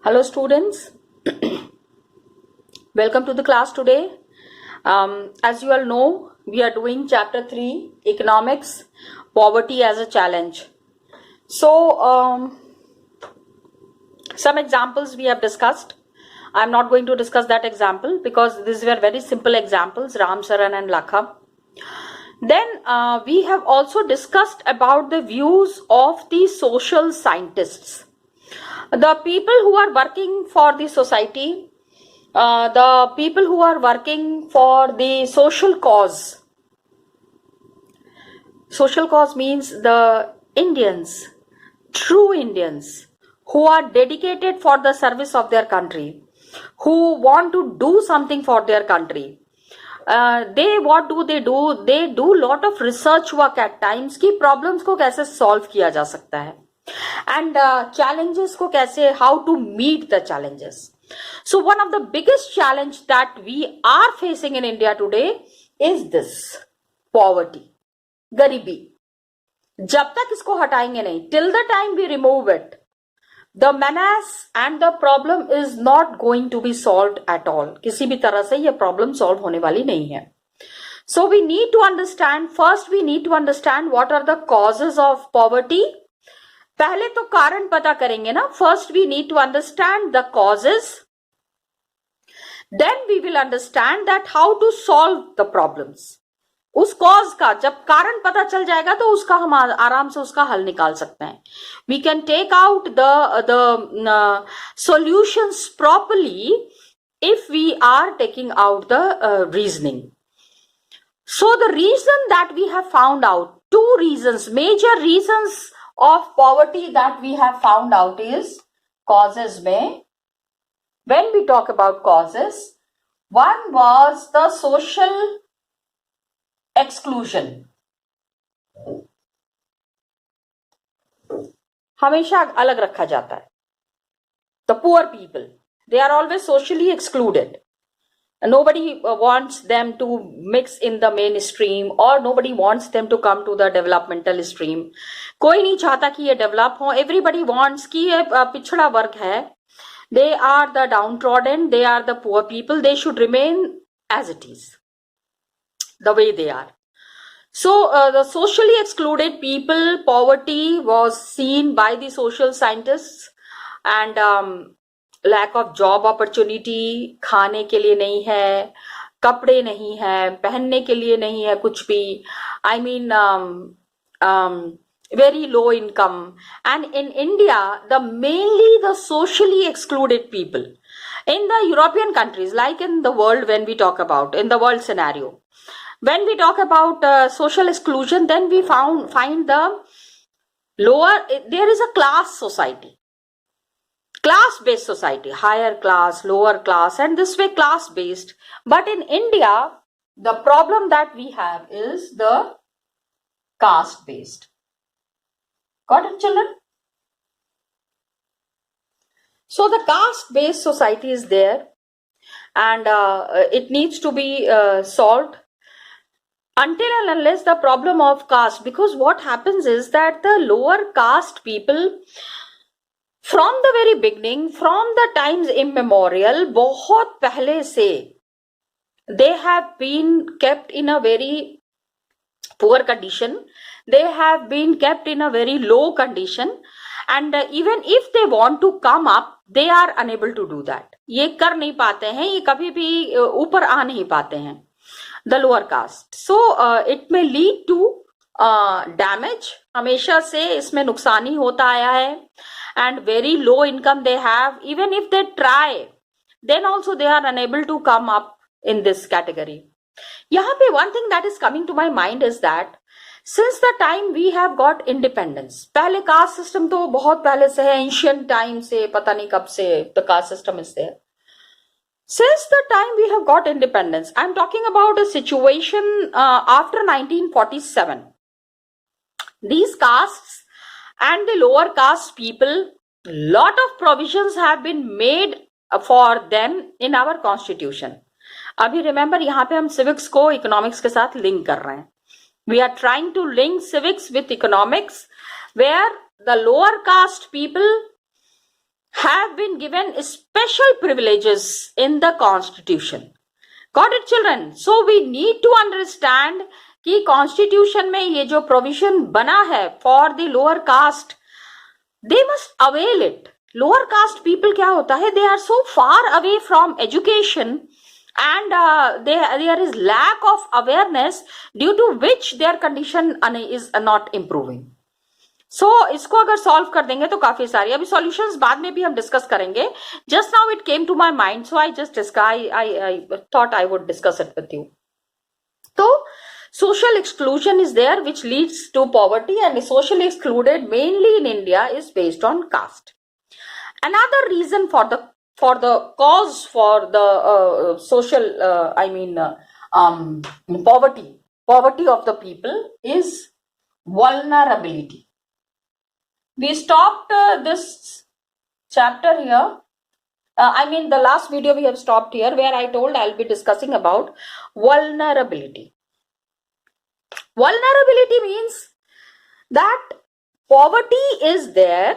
Hello students, welcome to the class today. As you all know, we are doing chapter 3, Economics, Poverty as a Challenge. So, some examples we have discussed. I'm not going to discuss that example because these were very simple examples, Ram Saran and Lakha. Then we have also discussed about the views of the social scientists. The people who are working for the society, the people who are working for the social cause. Social cause means the Indians, true Indians, who are dedicated for the service of their country, who want to do something for their country. What do? They do lot of research work at times कि problems को कैसे solve किया जा सकता है and challenges को कैसे, how to meet the challenges. So one of the biggest challenge that we are facing in India today is this poverty, गरीबी. जब तक इसको हटाएंगे नहीं, till the time we remove it, the menace and the problem is not going to be solved at all. किसी भी तरह से ये problem solve होने वाली नहीं है. So we need to understand, first we need to understand what are the causes of poverty. पहले तो कारण पता करेंगे ना. First we need to understand the causes. Then we will understand that how to solve the problems. उस cause का जब कारण पता चल जाएगा तो उसका हम आराम से उसका हल निकाल सकते हैं. We can take out the solutions properly if we are taking out the reasoning. So the reason that we have found out, two reasons, major reasons of poverty that we have found out is causes में. When we talk about causes, one was the social exclusion. हमेशा अलग रखा जाता है. The poor people, they are always socially excluded. Nobody wants them to mix in the mainstream or nobody wants them to come to the developmental stream. कोई नहीं चाहता कि ये develop हो. Everybody wants कि ये पिछड़ा वर्ग है. They are the downtrodden, they are the poor people. They should remain as it is, the way they are. So the socially excluded people, poverty was seen by the social scientists and lack of job opportunity, खाने के लिए नहीं है, कपड़े नहीं है, पहनने के लिए नहीं है कुछ भी. I mean very low income. And in India, mainly the socially excluded people. In the European countries, like in the world, when we talk about, in the world scenario, when we talk about social exclusion, then we find the lower, there is a class society, class-based society, higher class, lower class, and this way class-based. But in India, the problem that we have is the caste-based. Got it, children? So the caste-based society is there and it needs to be solved. Until and unless the problem of caste, because what happens is that the lower caste people, from the very beginning, from the times immemorial, बहुत पहले से, they have been kept in a very poor condition. They have been kept in a very low condition, and even if they want to come up, they are unable to do that. ये कर नहीं पाते हैं, ये कभी भी ऊपर आ नहीं पाते हैं. The lower caste. So it may lead to damage. हमेशा से इसमें नुकसान ही होता आया है. And very low income they have. Even if they try, then also they are unable to come up in this category. यहाँ पे one thing that is coming to my mind is that since the time we have got independence, पहले caste system तो बहुत पहले से है, ancient time से, पता नहीं कब से the caste system is there. Since the time we have got independence, I'm talking about a situation after 1947. These castes and the lower caste people, lot of provisions have been made for them in our constitution. अभी remember यहाँ पे हम civics को economics के साथ link कर रहे हैं. We are trying to link civics with economics, where the lower caste people have been given special privileges in the constitution. Got it, children? So we need to understand कि constitution में ये जो provision बना है for the lower caste, they must avail it. Lower caste people क्या होता है? They are so far away from education and there is lack of awareness due to which their condition is not improving. सो इसको अगर solve कर देंगे तो काफी सारी, अभी सॉल्यूशंस बाद में भी हम डिस्कस करेंगे. Just now it came to my mind, so I just I thought I would discuss it with you. तो social exclusion is there which leads to poverty, and socially excluded mainly in India is based on caste. Another reason for the cause for the social poverty of the people is vulnerability. We stopped this chapter here. The last video we have stopped here where I told I'll be discussing about vulnerability. Vulnerability means that poverty is there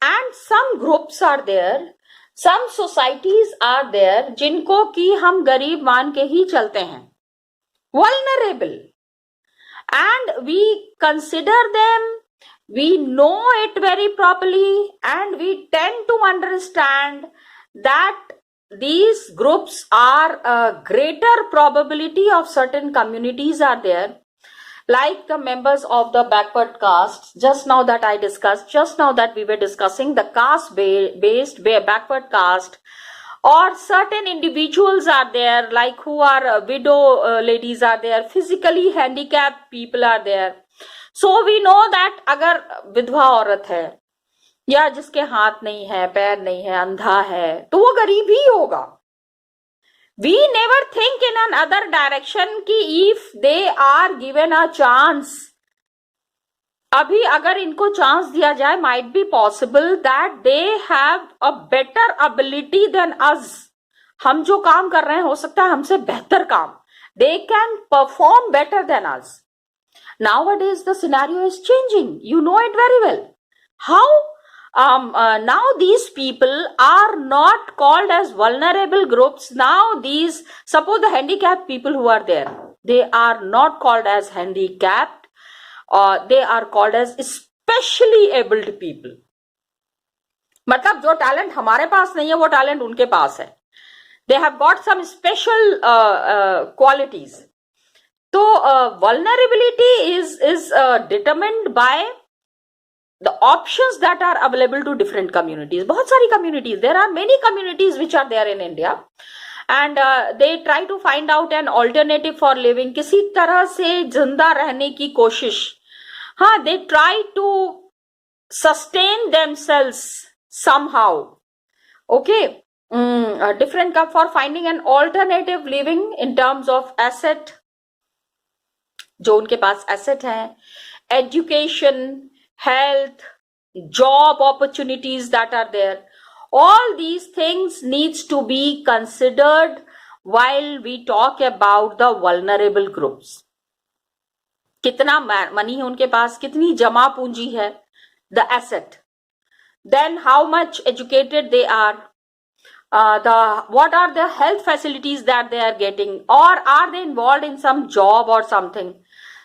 and some groups are there, some societies are there जिनको कि हम गरीब मान के ही चलते हैं. Vulnerable. And we consider them, we know it very properly, and we tend to understand that these groups are a greater probability of certain communities are there, like the members of the backward caste. Just now that we were discussing the caste based backward caste, or certain individuals are there like who are widow ladies are there, physically handicapped people are there. So we know that अगर विधवा औरत है या जिसके हाथ नहीं है, पैर नहीं है, अंधा है, तो वो गरीब ही होगा. We never think in another direction कि if they are given a chance, अभी अगर इनको चांस दिया जाए, might be possible that they have a better ability than us. हम जो काम कर रहे हैं हो सकता है हमसे बेहतर काम. They can perform better than us. Nowadays the scenario is changing. You know it very well. How? Now these people are not called as vulnerable groups. Now suppose the handicapped people who are there, they are not called as handicapped, they are called as specially abled people. मतलब जो talent हमारे पास नहीं है वो talent उनके पास है. They have got some special qualities. तो vulnerability is determined by the options that are available to different communities. बहुत सारी communities, there are many communities which are there in India, and they try to find out an alternative for living. किसी तरह से जिंदा रहने की कोशिश. हाँ, they try to sustain themselves somehow. Okay, different for finding an alternative living in terms of asset, जो उनके पास asset है, education, health, job opportunities that are there. All these things needs to be considered while we talk about the vulnerable groups. कितना money है उनके पास, कितनी जमा पूंजी है, the asset. Then how much educated they are, what are the health facilities that they are getting, or are they involved in some job or something.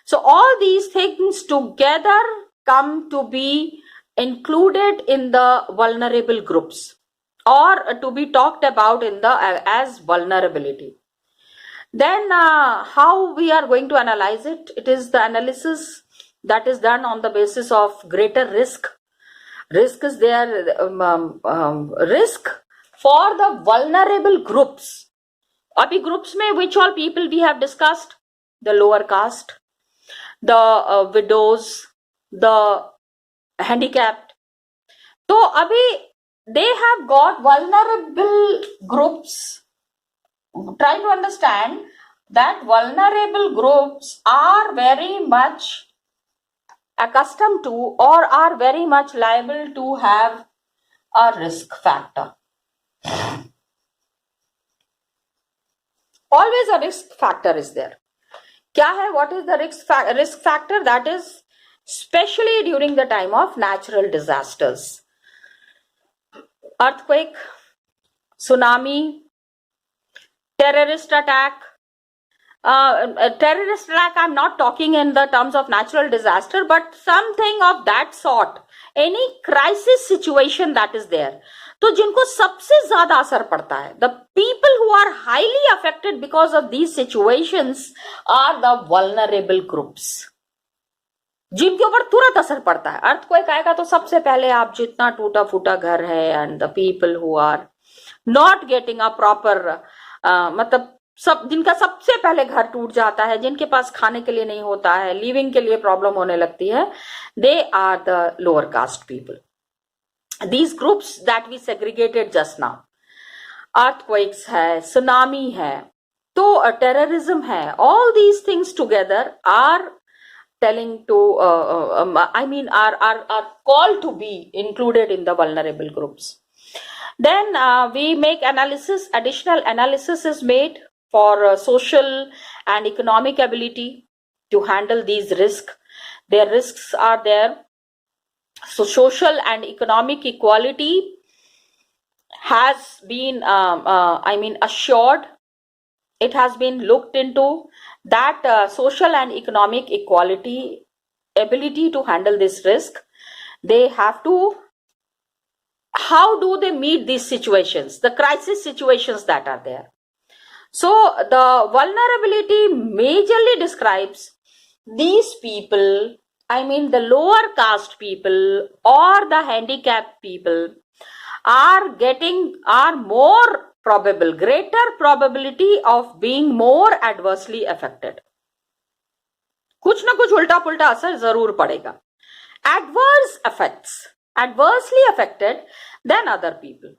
So all these things together come to be included in the vulnerable groups, or to be talked about in the as vulnerability. Then how we are going to analyze it? It is the analysis that is done on the basis of greater risk. Risk is there, risk for the vulnerable groups. Abhi groups में which all people we have discussed? The lower caste, the widows, the handicapped. तो अभी they have got vulnerable groups. Try to understand that vulnerable groups are very much accustomed to or are very much liable to have a risk factor. Always a risk factor is there. क्या है? What is the risk factor? That is especially during the time of natural disasters. earthquake, tsunami, terrorist attack. Terrorist attack, I'm not talking in the terms of natural disaster, but something of that sort. Any crisis situation that is there. तो जिनको सबसे ज्यादा असर पड़ता है, the people who are highly affected because of these situations are the vulnerable groups. जिनके ऊपर तुरंत असर पड़ता है. अर्थक्वेक आएगा तो सबसे पहले आप जितना टूटा फूटा घर है and the people who are not getting a proper, मतलब सब जिनका सबसे पहले घर टूट जाता है, जिनके पास खाने के लिए नहीं होता है, लिविंग के लिए प्रॉब्लम होने लगती है, they are the lower caste people. These groups that we segregated just now, earthquakes है, tsunami है, तो terrorism है, all these things together are telling to, are called to be included in the vulnerable groups. Then we make analysis, additional analysis is made for social and economic ability to handle these risks. Their risks are there. So social and economic equality has been, assured. It has been looked into that social and economic equality, ability to handle this risk. They have to, how do they meet these situations, the crisis situations that are there? So the vulnerability majorly describes these people, the lower caste people or the handicapped people are more probable, greater probability of being more adversely affected. कुछ ना कुछ उल्टा पुल्टा असर जरूर पड़ेगा. Adverse effects, adversely affected than other people.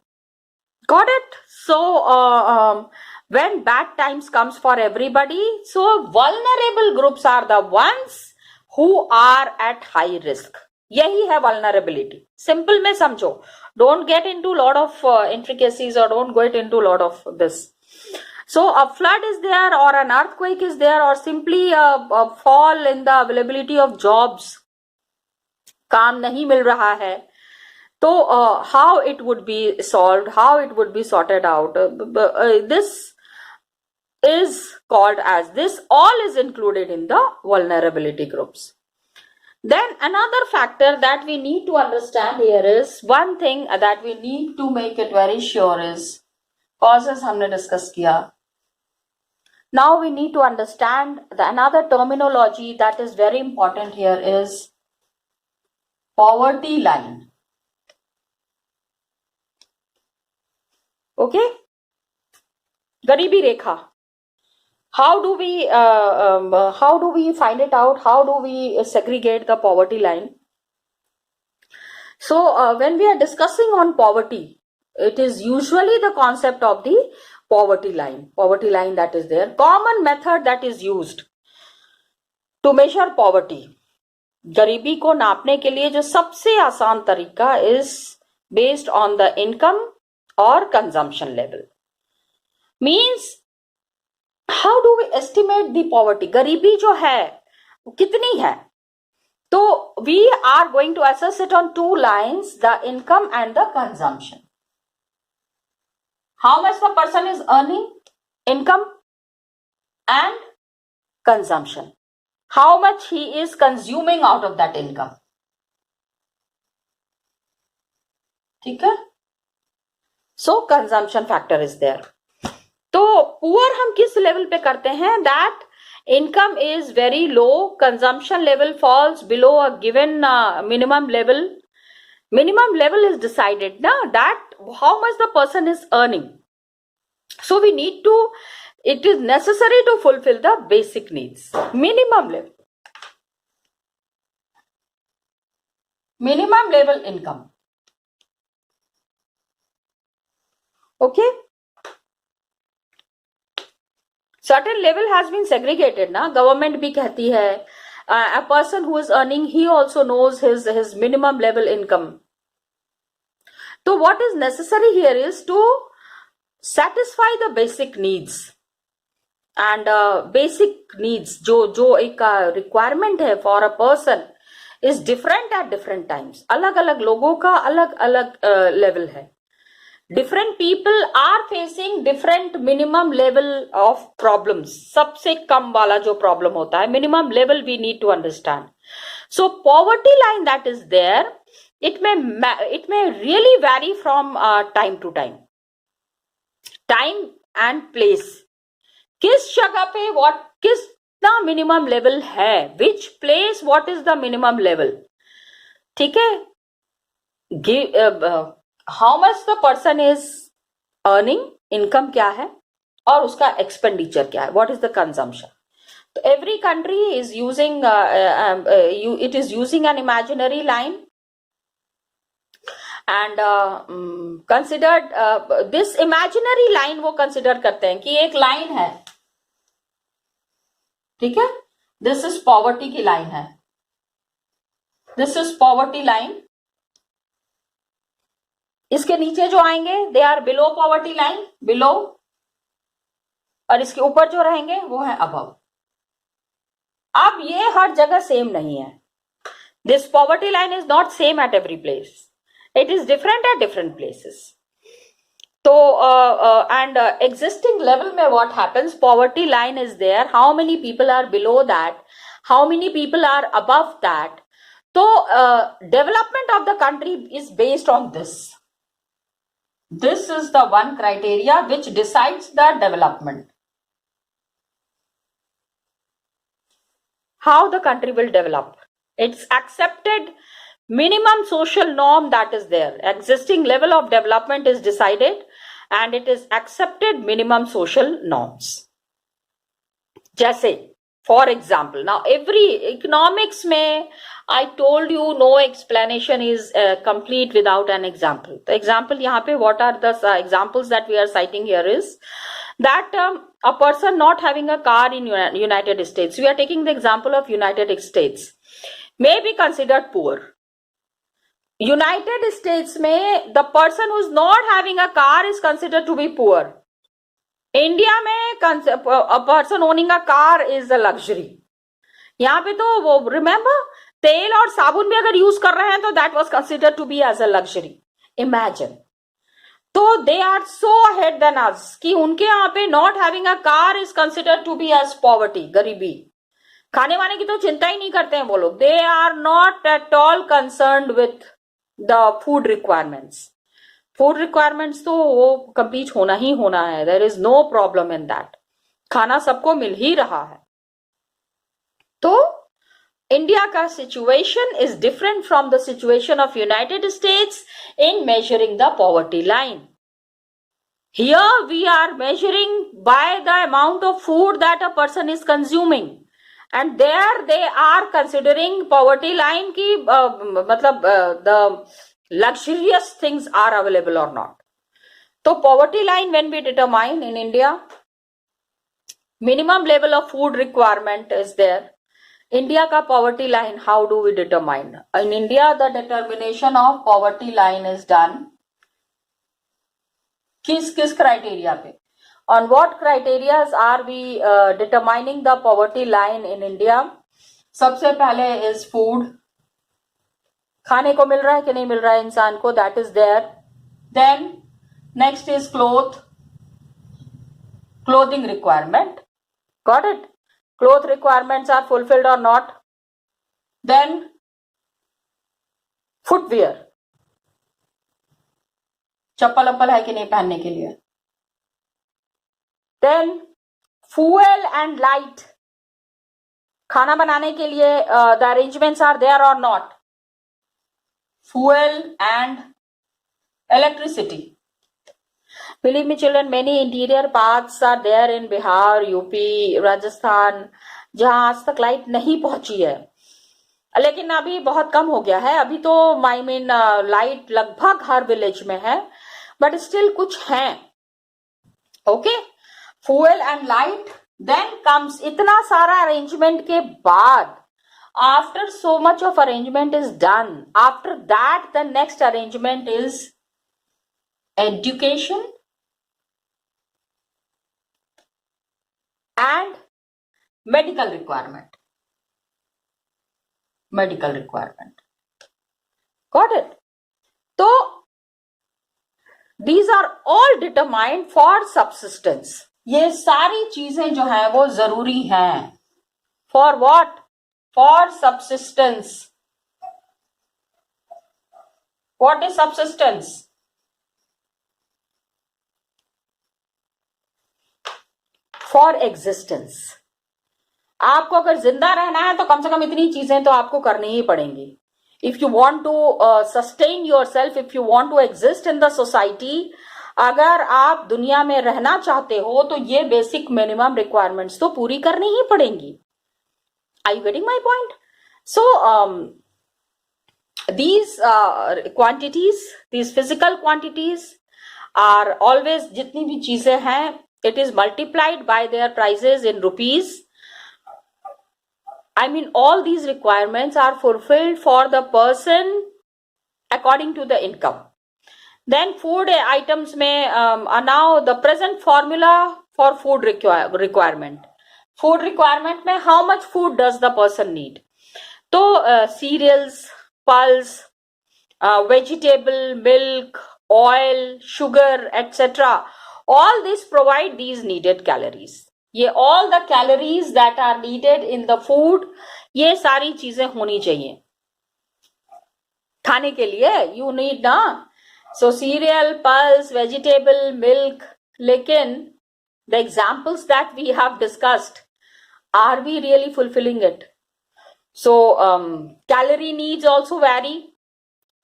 Got it? So when bad times comes for everybody, so vulnerable groups are the ones who are at high risk. यही है vulnerability. Simple में समझो. Don't get into lot of intricacies or don't get into lot of this. So a flood is there or an earthquake is there or simply a fall in the availability of jobs. काम नहीं मिल रहा है. So how it would be solved, how it would be sorted out, this is called as, this all is included in the vulnerability groups. Then another factor that we need to understand here is, one thing that we need to make it very sure is, causes हमने discuss किया. Now we need to understand another terminology that is very important here is poverty line. Okay, गरीबी रेखा. How do we find it out? How do we segregate the poverty line? So when we are discussing on poverty, it is usually the concept of the poverty line that is there. Common method that is used to measure poverty. गरीबी को नापने के लिए जो सबसे आसान तरीका is based on the income or consumption level. Means how do we estimate the poverty? गरीबी जो है कितनी है? तो we are going to assess it on two lines, the income and the consumption. How much the person is earning, income and consumption. How much he is consuming out of that income. ठीक है? So consumption factor is there. तो poor हम किस level पे करते हैं? That income is very low, consumption level falls below a given minimum level. Minimum level is decided now that how much the person is earning. So we need to, it is necessary to fulfill the basic needs. Minimum level income. Okay. Certain level has been segregated ना, government भी कहती है, a person who is earning, he also knows his minimum level income. So what is necessary here is to satisfy the basic needs. And basic needs जो एक requirement है for a person is different at different times. अलग अलग लोगों का अलग अलग level है. different people are facing different minimum level of problems. सबसे कम वाला जो problem होता है, minimum level we need to understand. So poverty line that is there, it may really vary from time to time and place. किस जगह पे कितना minimum level है, which place what is the minimum level, ठीक है. How much the person is earning, income क्या है, और उसका expenditure क्या है, what is the consumption. So every country is using it is using an imaginary line, and considered this imaginary line वो consider करते हैं कि एक line है, ठीक है. This is poverty की line है, this is poverty line. इसके नीचे जो आएंगे they are below poverty line, below, और इसके ऊपर जो रहेंगे वो है अबव. अब ये हर जगह सेम नहीं है. This poverty line is not same at every place, it is different at different places. तो एंड एग्जिस्टिंग लेवल में what happens, poverty line is there, how many people are below that, how many people are above that. तो development of the country is based on this. This is the one criteria which decides the development. How the country will develop. It's accepted minimum social norm that is there. Existing level of development is decided and it is accepted minimum social norms. जैसे for example, now every economics में I told you no explanation is complete without an example. The example यहाँ पे what are the examples that we are citing here is that a person not having a car in United States, we are taking the example of United States, may be considered poor. United States में the person who is not having a car is considered to be poor. India में a person owning a car is a luxury. यहाँ पे तो वो remember तेल और साबुन भी अगर यूज कर रहे हैं तो that was considered to be as a luxury. Imagine. तो they are so ahead than us कि उनके यहाँ पे not having a car is considered to be as poverty, गरीबी. खाने वाने की तो चिंता ही नहीं करते हैं वो लोग. They are not at all concerned with the food requirements. Food requirements तो वो कंप्लीट होना ही होना है. There is no problem in that. खाना सबको मिल ही रहा है. तो India का situation is different from the situation of United States in measuring the poverty line. Here we are measuring by the amount of food that a person is consuming, and there they are considering poverty line की मतलब the luxurious things are available or not. तो poverty line when we determine in India, minimum level of food requirement is there. India का poverty line, how do we determine? In India, the determination of poverty line is done किस criteria पे? On what criterias are we determining the poverty line in India? सबसे पहले is food. खाने को मिल रहा है कि नहीं मिल रहा है इंसान को, that is there. Then next is clothing requirement. Got it? Cloth requirements are fulfilled or not. Then footwear, chappal apple है कि नहीं पहनने के लिए. Then fuel and light, खाना बनाने के लिए the arrangements are there or not. Fuel and electricity. Believe me children, many interior paths are there in Bihar, UP, Rajasthan, जहां आज तक लाइट नहीं पहुंची है. लेकिन अभी बहुत कम हो गया है. अभी तो आई मीन लाइट लगभग हर विलेज में है, बट स्टिल कुछ है. Okay, fuel and light. Then comes इतना सारा अरेंजमेंट के बाद, after so much of arrangement is done, after that the next arrangement is education and medical requirement. Got it? तो These are all determined for subsistence. ये सारी चीजें जो हैं वो जरूरी हैं. For what? For subsistence. What is subsistence? For existence. आपको अगर जिंदा रहना है तो कम से कम इतनी चीजें तो आपको करनी ही पड़ेंगी. If you want to sustain yourself, if you want to exist in the society, अगर आप दुनिया में रहना चाहते हो तो ये बेसिक मिनिमम रिक्वायरमेंट्स तो पूरी करनी ही पड़ेंगी. Are you getting my point? So these quantities, these physical quantities are always, जितनी भी चीजें हैं, it is multiplied by their prices in rupees. I mean, all these requirements are fulfilled for the person according to the income. Then food items में now the present formula for food requirement. Food requirement में how much food does the person need? तो cereals, pulse, vegetable, milk, oil, sugar, etc. All these provide these needed calories. ये all the calories that are needed in the food, ये सारी चीजें होनी चाहिए खाने के लिए. You need ना. So cereal, pulse, vegetable, milk. लेकिन the examples that we have discussed, are we really fulfilling it? So calorie needs also vary.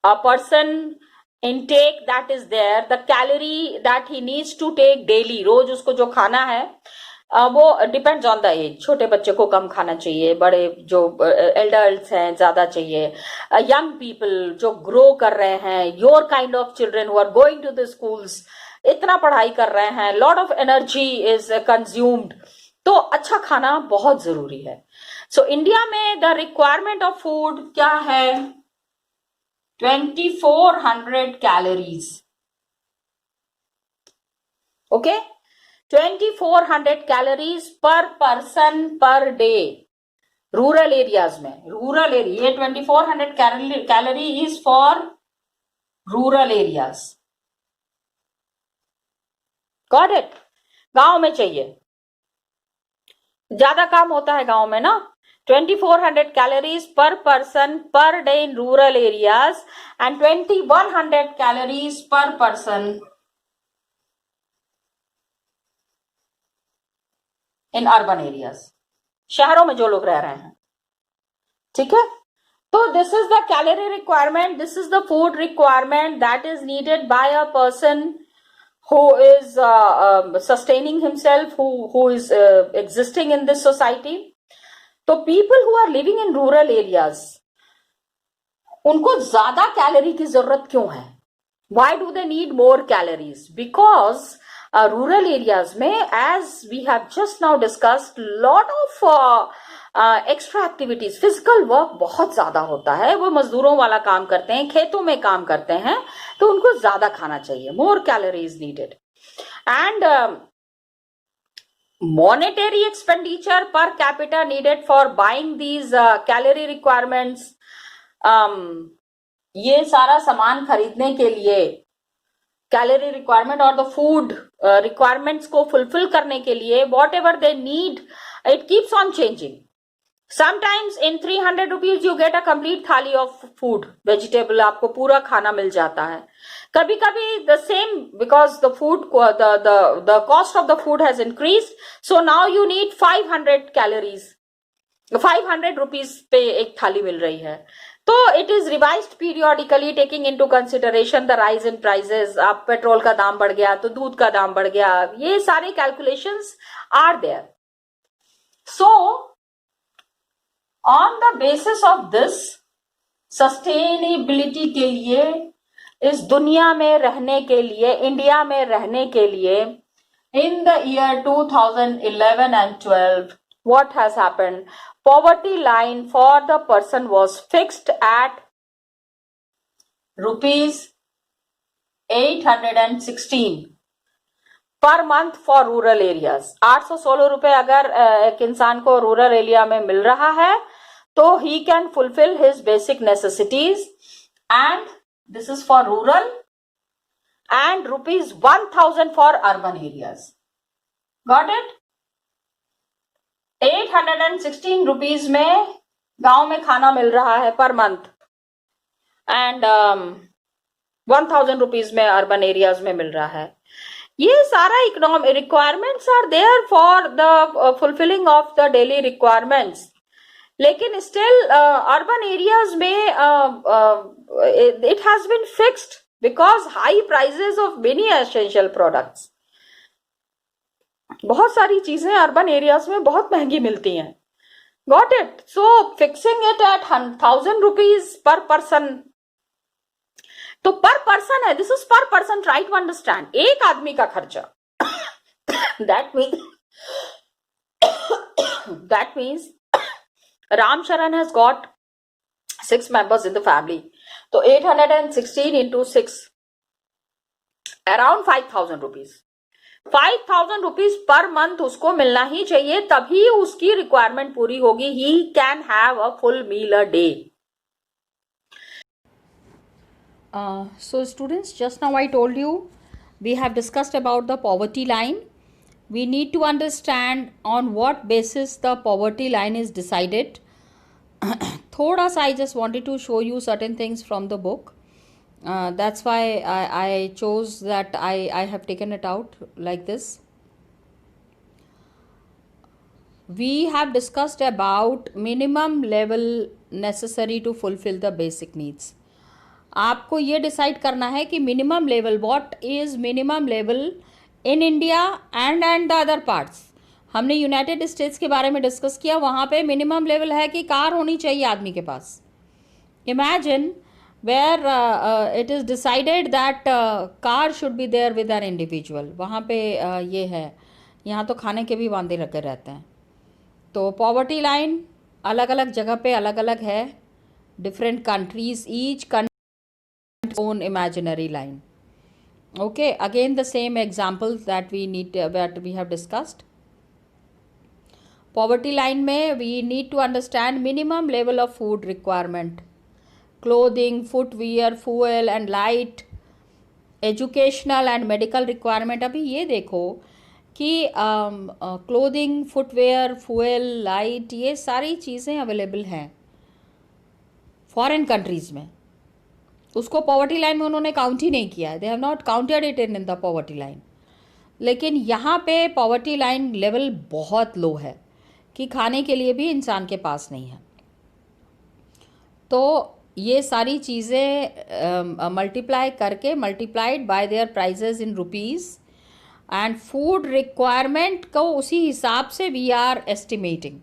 A person intake that is there, the calorie that he needs to take daily, रोज उसको जो खाना है वो depends on the age. छोटे बच्चे को कम खाना चाहिए, बड़े जो एल्डर्ट्स हैं ज्यादा चाहिए, यंग पीपल जो ग्रो कर रहे हैं, your kind of children who are going to the schools, इतना पढ़ाई कर रहे हैं, lot of energy is consumed, तो अच्छा खाना बहुत जरूरी है. सो इंडिया में द रिक्वायरमेंट ऑफ फूड क्या है? 2400 calories. Okay, 2400 calories per person per day. Rural areas में, रूरल एरिया, ये 2400 calorie is for rural areas. Got it? गांव में चाहिए, ज्यादा काम होता है गांव में ना. 2400 calories per person per day in rural areas and 2100 calories per person in urban areas, शहरों में जो लोग रह रहे हैं. ठीक है, तो this is the calorie requirement, this is the food requirement that is needed bye a person who is sustaining himself, who is existing in this society. तो people who are living in rural areas, उनको ज्यादा calorie की जरूरत क्यों है? Why do they need more calories? Because rural areas में, as we have just now discussed, lot of extra activities, physical work बहुत ज्यादा होता है. वो मजदूरों वाला काम करते हैं, खेतों में काम करते हैं, तो उनको ज्यादा खाना चाहिए. मोर calories needed. And monetary expenditure per capita needed for buying these calorie requirements. ये सारा सामान खरीदने के लिए, कैलोरी रिक्वायरमेंट और द फूड रिक्वायरमेंट्स को फुलफिल करने के लिए, what ever they need, it keeps on changing. Sometimes in 300 rupees you get a complete थाली of food, vegetable, आपको पूरा खाना मिल जाता है. कभी कभी the same, because the food, the cost of the food has increased, so now you need 500 calories. 500 rupees पे एक थाली मिल रही है. तो it is revised periodically taking into consideration the rise in prices. आप पेट्रोल का दाम बढ़ गया तो दूध का दाम बढ़ गया, ये सारे calculations are there. So on the basis of this, sustainability के लिए, इस दुनिया में रहने के लिए, इंडिया में रहने के लिए, in the year 2011 and 12, what has happened? Poverty line for the person was fixed at rupees 816 per month for rural areas. 816 रुपए अगर एक इंसान को रूरल एरिया में मिल रहा है तो he can fulfil his basic necessities, and this is for rural. and rupees 1000 for urban areas. Got it? 816 rupees में गांव में खाना मिल रहा है पर मंथ, एंड 1000 रुपीज में अर्बन एरियाज में मिल रहा है. ये सारा economic requirements are there for the fulfilling of the daily requirements. लेकिन स्टिल अर्बन एरियाज में it has been fixed because high prices of many essential products. बहुत सारी चीजें अर्बन एरियाज में बहुत महंगी मिलती हैं. Got it? So fixing it at 1000 rupees per person. तो पर पर्सन है, दिस इज पर पर्सन, ट्राई टू अंडरस्टैंड. एक आदमी का खर्चा, that means Ram Charan has got 6 members in the family. So 816 into 6, around 5000 rupees. 5000 rupees per month उसको मिलना ही चाहिए, तभी उसकी रिक्वायरमेंट पूरी होगी. He can have a full meal a day. So students, just now I told you we have discussed about the poverty line. We need to understand on what basis the poverty line is decided. थोड़ा सा I just wanted to show you certain things from the book. That's why I chose that I have taken it out like this. We have discussed about minimum level necessary to fulfill the basic needs. आपको ये decide करना है कि minimum level, what is minimum level in India and the other parts. हमने United states के बारे में discuss किया, वहाँ पे मिनिमम लेवल है कि कार होनी चाहिए आदमी के पास. Imagine where it is decided that car should be there with an individual. वहाँ पे ये है, यहाँ तो खाने के भी वांदे लगे रहते हैं. तो पॉवर्टी लाइन अलग अलग जगह पे अलग अलग है. Different countries, each country own imaginary line. Okay, again the same examples that we have discussed. Poverty line में we need to understand minimum level of food requirement, clothing, footwear, fuel and light, educational and medical requirement. अभी ये देखो कि clothing, footwear, fuel, light, ये सारी चीज़ें available हैं foreign countries में. उसको पॉवर्टी लाइन में उन्होंने काउंट ही नहीं किया है. They have not counted it in the poverty line. लेकिन यहाँ पे पॉवर्टी लाइन लेवल बहुत लो है कि खाने के लिए भी इंसान के पास नहीं है. तो ये सारी चीज़ें मल्टीप्लाई करके, multiplied by their prices in rupees and food requirement को उसी हिसाब से we are estimating.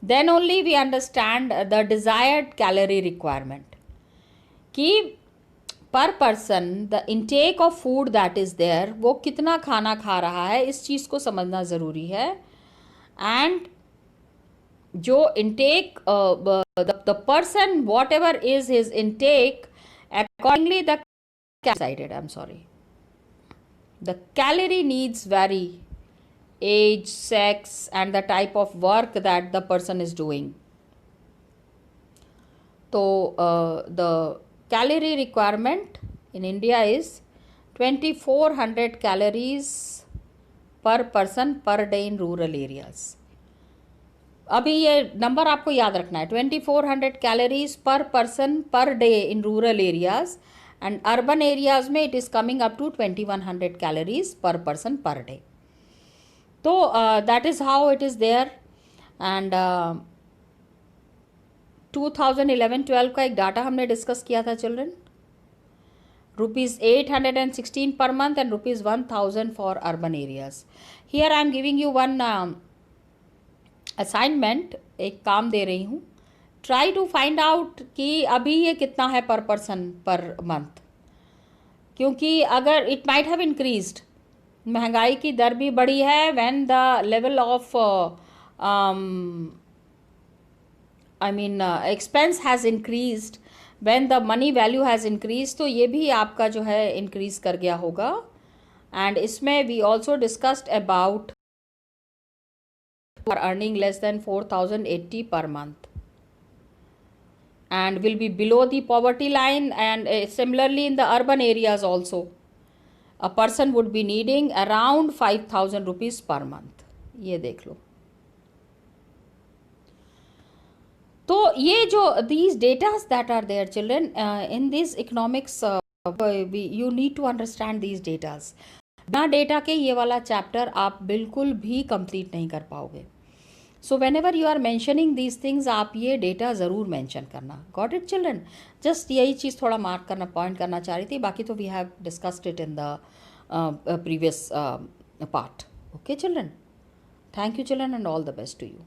Then only we understand the desired calorie requirement कि per person the intake of food that is there, वो कितना खाना खा रहा है, इस चीज़ को समझना ज़रूरी है. एंड जो intake the person what ever is his intake accordingly the decided, I'm sorry, the calorie needs vary, age, sex and the type of work that the person is doing. So the calorie requirement in India is 2400 calories per person per day in rural areas. अभी ये number आपको याद रखना है, 2400 calories per person per day in rural areas, and urban areas में it is coming up to 2100 calories per person per day. तो that is how it is there. And 2011-12 का एक डाटा हमने डिस्कस किया था children. ₹816 per month and ₹1000 for urban areas. Here I am giving you one assignment, एक काम दे रही हूँ. ट्राई टू फाइंड आउट कि अभी ये कितना है पर पर्सन पर मंथ, क्योंकि अगर इट माइट हैव इंक्रीज्ड, महंगाई की दर भी बढ़ी है, when the level of expense has increased, when the money value has increase, तो ये भी आपका जो है इंक्रीज कर गया होगा. एंड इसमें we also discussed about are earning less than 4080 per month and will be below the poverty line, and similarly in the urban areas also. A person would be needing around 5,000 rupees per month. ये देख लो। तो ये जो these datas that are there children in this economics you need to understand these datas। बिना data के ये वाला chapter आप बिल्कुल भी कंप्लीट नहीं कर पाओगे। So whenever you are mentioning these things आप ये डेटा ज़रूर मैंशन करना। Got it children? जस्ट यही चीज़ थोड़ा मार्क करना, पॉइंट करना चाह रही थी। बाकी तो we have discussed it in the previous part. Okay children, thank you children and all the best to you.